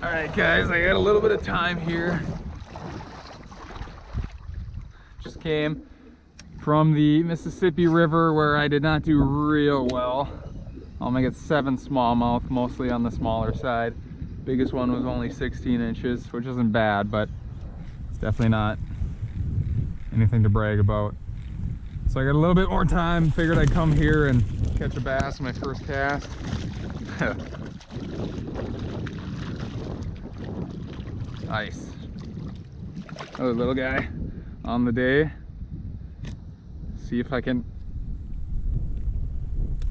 All right, guys, I got a little bit of time here. Just came from the Mississippi River where I did not do real well. I get 7 smallmouth, mostly on the smaller side. Biggest one was only 16 inches, which isn't bad, but it's definitely not anything to brag about. So I got a little bit more time, figured I'd come here and catch a bass on my first cast. Nice. Another little guy on the day. See if I can,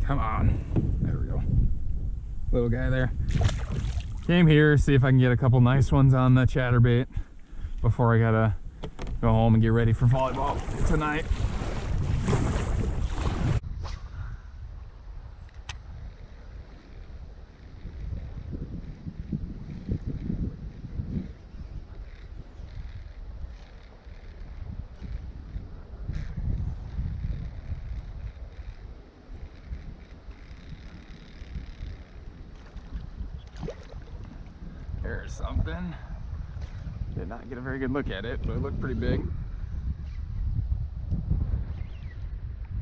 come on, there we go. Little guy there. Came here, see if I can get a couple nice ones on the chatterbait before I gotta go home and get ready for volleyball tonight. There's something. Did not get a very good look at it, but it looked pretty big.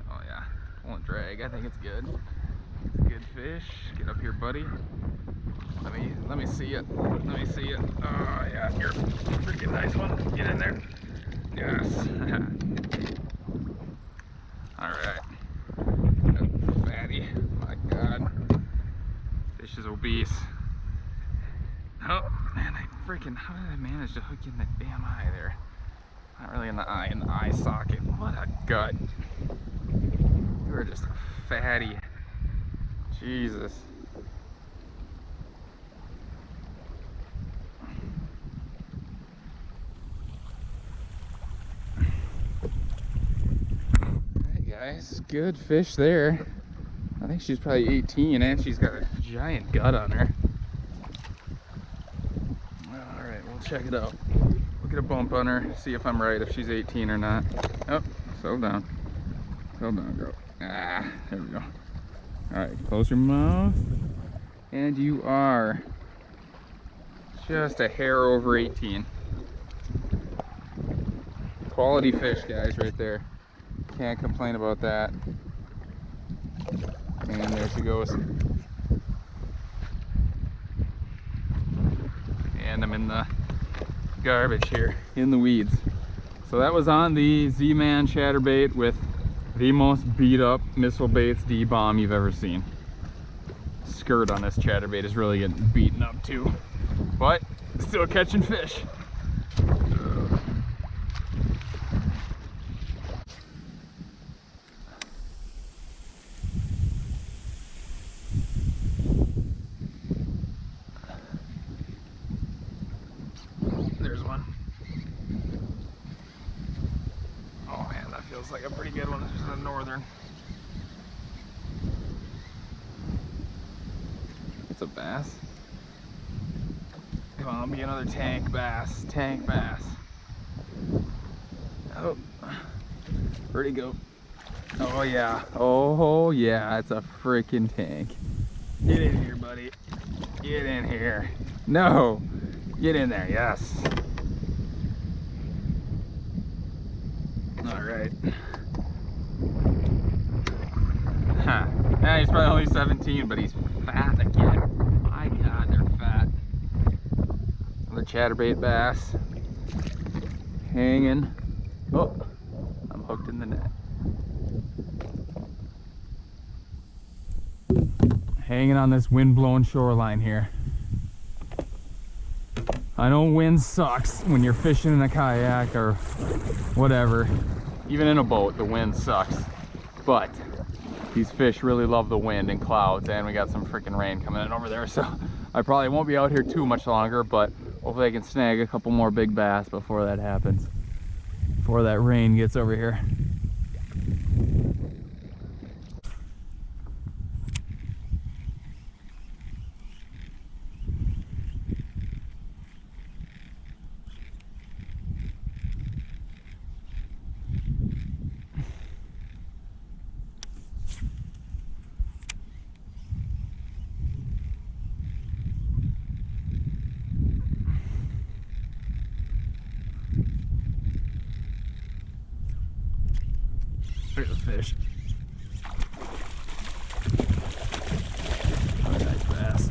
Oh yeah, won't drag. I think it's good. It's a good fish. Get up here, buddy. Let me see it. Let me see it. Oh yeah, you're a freaking nice one. Get in there. Yes. All right. Fatty. My God. Fish is obese. Oh man, how did I manage to hook in the damn eye there? Not really in the eye socket. What a gut. You are just a fatty. Jesus. Alright guys, good fish there. I think she's probably 18 and she's got a giant gut on her. Check it out. We'll get a bump on her, see if I'm right, if she's 18 or not. Oh, settle down. Settle down, girl. Ah, there we go. Alright, close your mouth. And you are just a hair over 18. Quality fish, guys, right there. Can't complain about that. And there she goes. And I'm in the garbage here in the weeds. So that was on the Z-Man chatterbait with the most beat up missile baits D-bomb you've ever seen. Skirt on this chatterbait is really getting beaten up too, but still catching fish. There's one. Oh man, that feels like a pretty good one. This is a northern. It's a bass. Come on, be another tank bass. Tank bass. Oh, where'd he go? Oh yeah. Oh yeah, it's a freaking tank. Get in here, buddy. Get in here. No. Get in there, yes. All right. Huh. Yeah, he's probably only 17, but he's fat again. My God, they're fat. Another chatterbait bass. Hanging. Oh, I'm hooked in the net. Hanging on this wind-blown shoreline here. I know wind sucks when you're fishing in a kayak or whatever. Even in a boat, the wind sucks. But these fish really love the wind and clouds, and we got some freaking rain coming in over there, so I probably won't be out here too much longer, but hopefully I can snag a couple more big bass before that happens. Before that rain gets over here. at the fish. Oh, nice bass.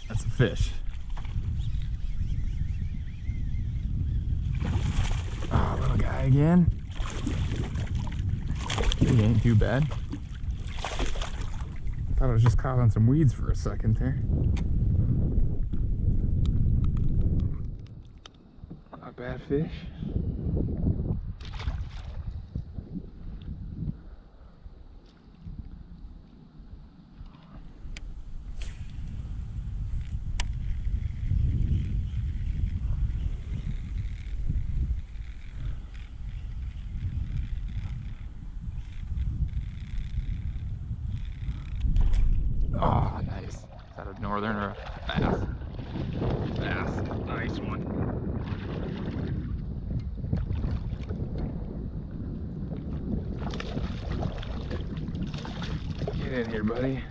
That's a fish. Oh, little guy again. He ain't too bad. Thought I was just caught on some weeds for a second there. Not a bad fish. Oh, nice. Is that a northern or a bass? Bass. Nice one. Get in here, buddy.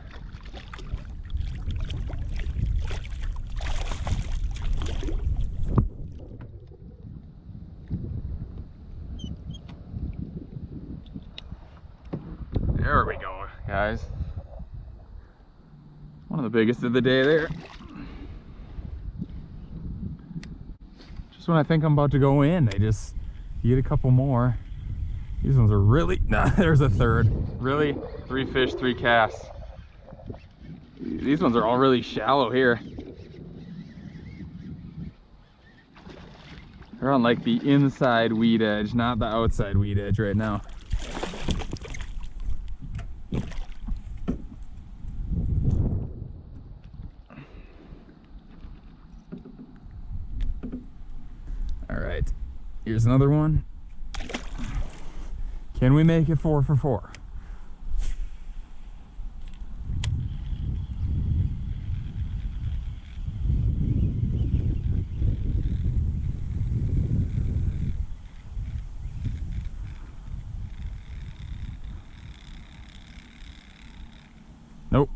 There we go, guys. One of the biggest of the day there. Just when I think I'm about to go in, they just eat a couple more. These ones are really, nah, there's a third. Really, 3 fish, 3 casts. These ones are all really shallow here. They're on like the inside weed edge, not the outside weed edge right now. All right, here's another one. Can we make it 4 for 4? Nope.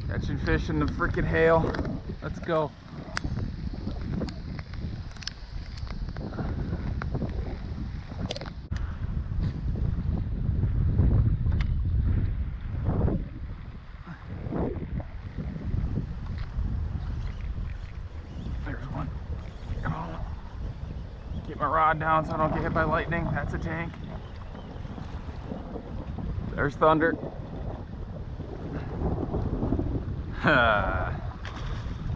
Catching fish in the freaking hail. Let's go. There's one. Come on. Keep my rod down so I don't get hit by lightning. That's a tank. There's thunder.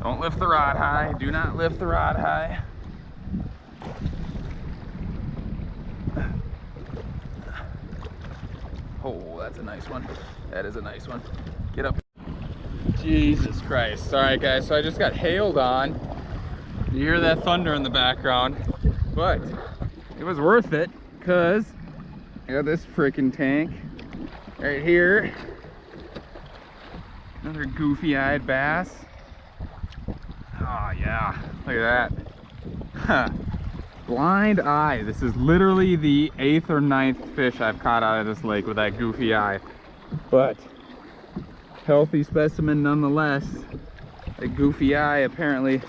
Don't lift the rod high. Do not lift the rod high. Oh, that's a nice one. That is a nice one. Get up. Jesus Christ. All right, guys, so I just got hailed on. You hear that thunder in the background, but it was worth it because I got this freaking tank right here. Another goofy-eyed bass. Oh yeah, look at that. Blind eye. This is literally the 8th or 9th fish I've caught out of this lake with that goofy eye. But healthy specimen nonetheless. That goofy eye apparently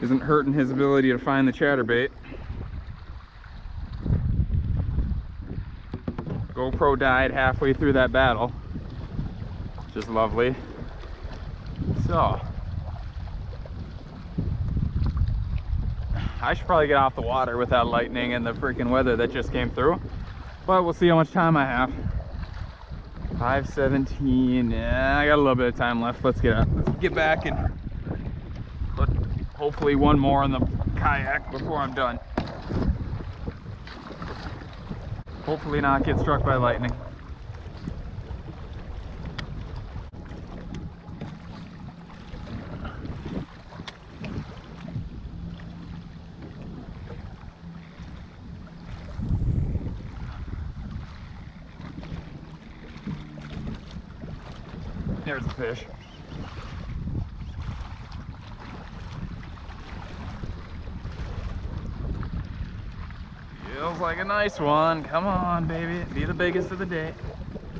isn't hurting his ability to find the chatterbait. GoPro died halfway through that battle, which is lovely. So I should probably get off the water with that lightning and the freaking weather that just came through, but we'll see how much time I have. 5:17. Yeah, I got a little bit of time left. Let's get back and put hopefully one more in the kayak before I'm done. Hopefully not get struck by lightning. There's a fish. Feels like a nice one. Come on, baby. Be the biggest of the day.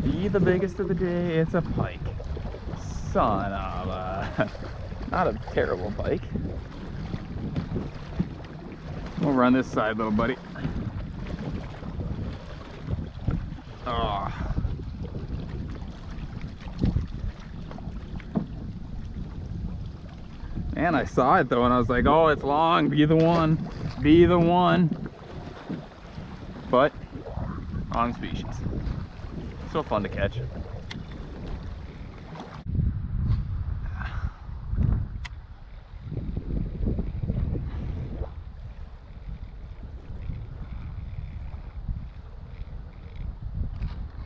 Be the biggest of the day. It's a pike. Son of a... Not a terrible pike. We'll run this side, little buddy. Oh. Man, I saw it though and I was like, oh, it's long. Be the one. Be the one. But wrong species. So fun to catch.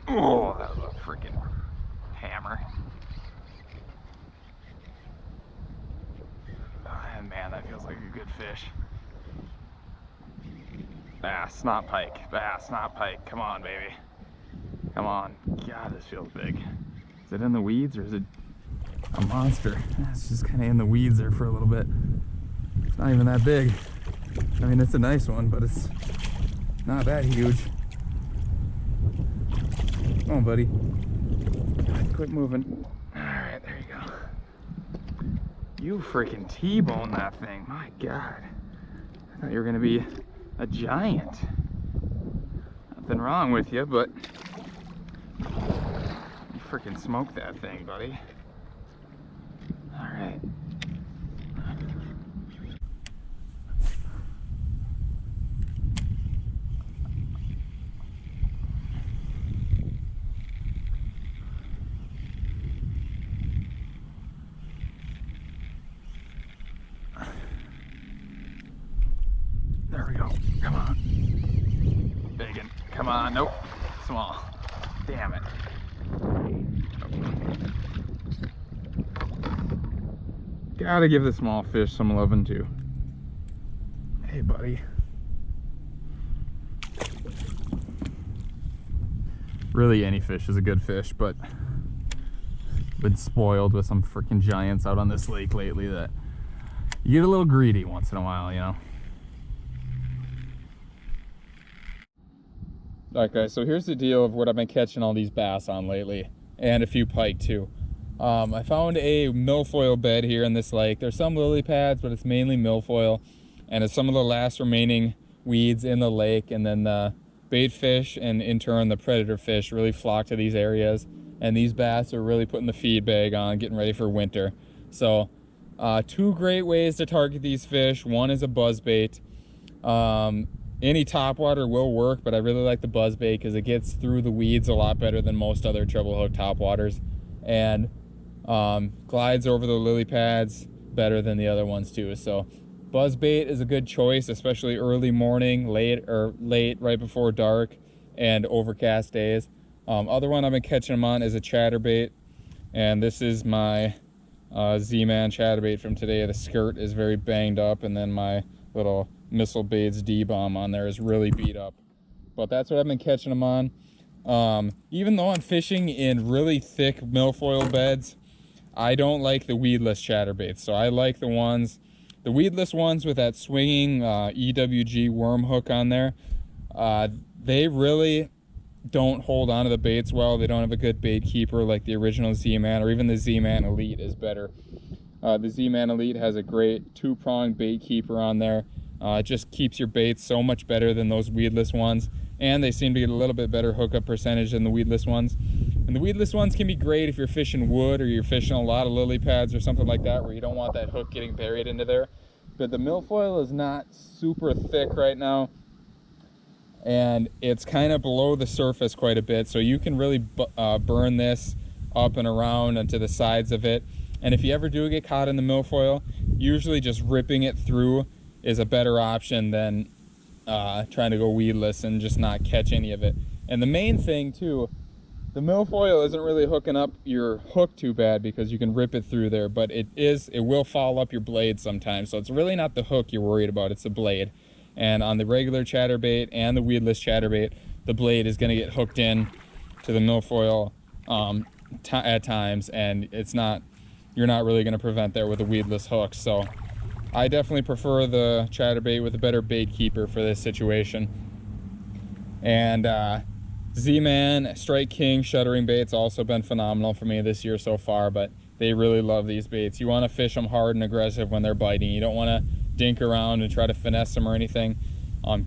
Oh, that was a freaking hammer. Oh, man, that feels like a good fish. Bass, not pike. Bass, not pike. Come on, baby. Come on. God, this feels big. Is it in the weeds or is it a monster? It's just kind of in the weeds there for a little bit. It's not even that big. I mean, it's a nice one, but it's not that huge. Come on, buddy. God, quit moving. All right, there you go. You freaking T-bone that thing. My God. I thought you were going to be a giant. Nothing wrong with you, but you freaking smoked that thing, buddy. All right. There we go. Come on. Big one. Come on. Nope. Small. Damn it. Gotta give the small fish some loving too. Hey, buddy. Really, any fish is a good fish, but been spoiled with some freaking giants out on this lake lately that you get a little greedy once in a while, you know. Alright guys, so here's the deal of what I've been catching all these bass on lately, and a few pike too. I found a milfoil bed here in this lake. There's some lily pads, but it's mainly milfoil, and it's some of the last remaining weeds in the lake, and then the bait fish and in turn the predator fish really flock to these areas, and these bass are really putting the feed bag on, getting ready for winter. So two great ways to target these fish. One is a buzzbait. Any topwater will work, but I really like the buzzbait because it gets through the weeds a lot better than most other treble hook topwaters, and glides over the lily pads better than the other ones too. So buzzbait is a good choice, especially early morning, late right before dark, and overcast days. Other one I've been catching them on is a chatterbait, and this is my Z-Man chatterbait from today. The skirt is very banged up, and then my little Missile Baits D-bomb on there is really beat up. But that's what I've been catching them on. Even though I'm fishing in really thick milfoil beds, I don't like the weedless chatterbaits. So I like the weedless ones with that swinging EWG worm hook on there. They really don't hold onto the baits well. They don't have a good bait keeper like the original Z-Man, or even the Z-Man Elite is better. The Z-Man Elite has a great 2-pronged bait keeper on there. It just keeps your baits so much better than those weedless ones, and they seem to get a little bit better hookup percentage than the weedless ones. And the weedless ones can be great if you're fishing wood, or you're fishing a lot of lily pads or something like that, where you don't want that hook getting buried into there. But the milfoil is not super thick right now, and it's kind of below the surface quite a bit, so you can really burn this up and around and to the sides of it. And if you ever do get caught in the milfoil, usually just ripping it through is a better option than trying to go weedless and just not catch any of it. And the main thing too, the milfoil isn't really hooking up your hook too bad, because you can rip it through there, but it will foul up your blade sometimes. So it's really not the hook you're worried about, it's the blade. And on the regular chatterbait and the weedless chatterbait, the blade is going to get hooked in to the milfoil at times, and you're not really going to prevent there with a weedless hook. So I definitely prefer the chatterbait with a better bait keeper for this situation. And Z-Man, Strike King, shuttering baits also been phenomenal for me this year so far, but they really love these baits. You want to fish them hard and aggressive when they're biting. You don't want to dink around and try to finesse them or anything.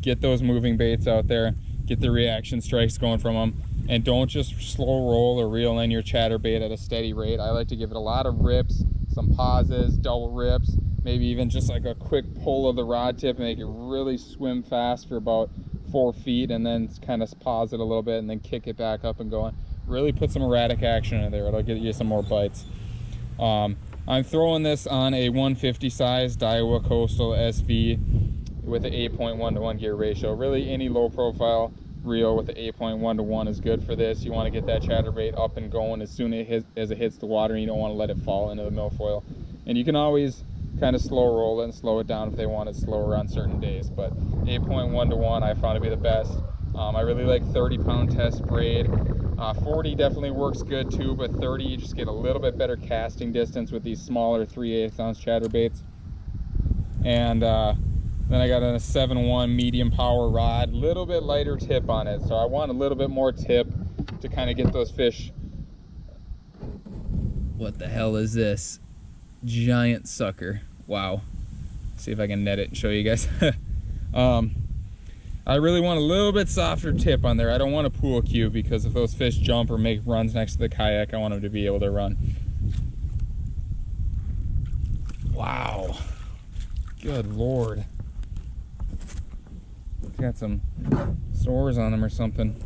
Get those moving baits out there, get the reaction strikes going from them, and don't just slow roll or reel in your chatterbait at a steady rate. I like to give it a lot of rips, some pauses, double rips, maybe even just like a quick pull of the rod tip and make it really swim fast for about 4 feet, and then kind of pause it a little bit and then kick it back up and going. Really put some erratic action in there. It'll get you some more bites. I'm throwing this on a 150 size Daiwa Costal SV with an 8.1 to 1 gear ratio. Really any low profile reel with an 8.1 to 1 is good for this. You want to get that chatterbait up and going as soon as it hits the water, and you don't want to let it fall into the milfoil. And you can always kind of slow roll it and slow it down if they want it slower on certain days, but 8.1 to 1 I found to be the best. I really like 30-pound test braid. 40 definitely works good too, but 30 you just get a little bit better casting distance with these smaller 3/8 ounce chatterbaits. And then I got a 7-1 medium power rod, little bit lighter tip on it, so I want a little bit more tip to kind of get those fish. What the hell is this? Giant sucker. Wow. Let's see if I can net it and show you guys. I really want a little bit softer tip on there. I don't want a pool cue, because if those fish jump or make runs next to the kayak, I want them to be able to run. Wow. Good Lord. Got some sores on him or something.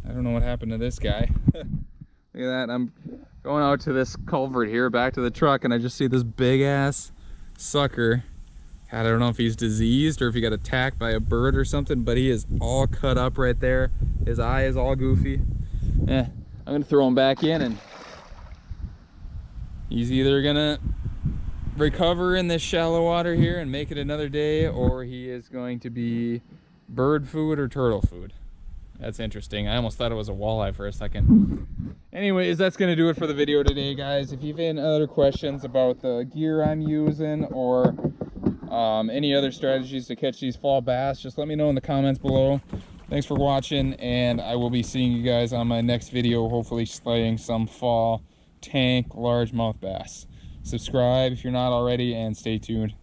I don't know what happened to this guy. Look at that. I'm going out to this culvert here, back to the truck, and I just see this big ass sucker. God, I don't know if he's diseased or if he got attacked by a bird or something, but he is all cut up right there. His eye is all goofy. I'm gonna throw him back in, and he's either gonna recover in this shallow water here and make it another day, or he is going to be bird food or turtle food. That's interesting. I almost thought it was a walleye for a second. Anyways, that's going to do it for the video today, guys. If you have any other questions about the gear I'm using, or any other strategies to catch these fall bass, just let me know in the comments below. Thanks for watching, and I will be seeing you guys on my next video, hopefully slaying some fall tank largemouth bass. Subscribe if you're not already, and stay tuned.